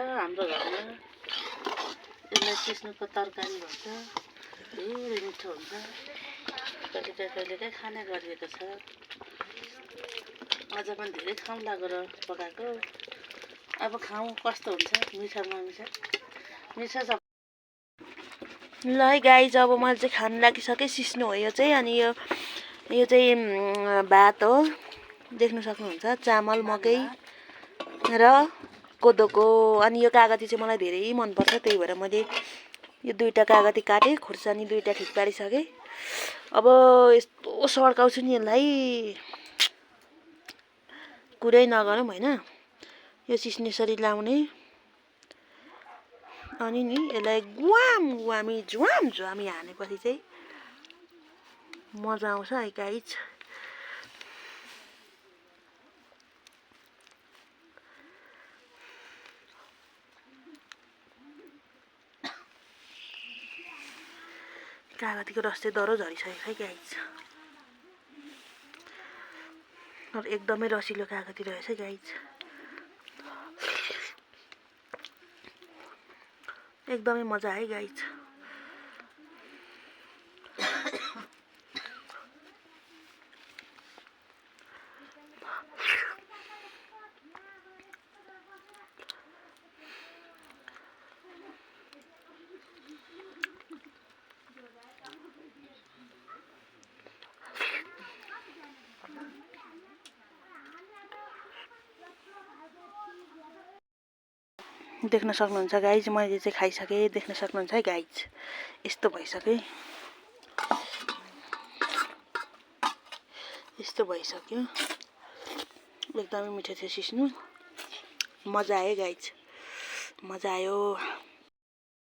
हाम्रो घरमा यसलाई सिस्नुको तरकारी भन्छ। धेरै मिठो हुन्छ। कहिलेकाहीँ खाने गरिएको छ। अझ पनि धेरै खाउँ लागेर पकाएको। अब खाउँ कस्तो हुन्छ, मिठो नमिठो। मिठो छ। ल है गाइज, अब मैले चाहिँ खान लागिसकेँ। सिस्नु हो यो चाहिँ। अनि यो चाहिँ भात हो, देख्न सक्नुहुन्छ। चामल, मकै र कोदोको। अनि यो कागती चाहिँ मलाई धेरै मनपर्छ, त्यही भएर मैले यो दुईवटा कागती काटेँ। खुर्सानी दुईवटा ठिक पारिसकेँ। अब यस्तो सड्काउँछु नि यसलाई, कुरै नगरौँ होइन। यो सिस्नेसरी लाउने अनि नि यसलाई झ्वामी हानेपछि चाहिँ मजा आउँछ है गाइज। कागतीको रस चाहिँ डह्रो झरिसकेको है गाइज। एकदमै रसिलो कागती रहेछ गाइज। एकदमै मजा है गाइज। देख्न सक्नुहुन्छ गाइज, मैले चाहिँ खाइसकेँ। देख्न सक्नुहुन्छ है गाइज, यस्तो भइसक्यो। यस्तो भइसक्यो। एकदमै मिठो थियो सिस्नु। मजा आयो गाइज, मजा आयो।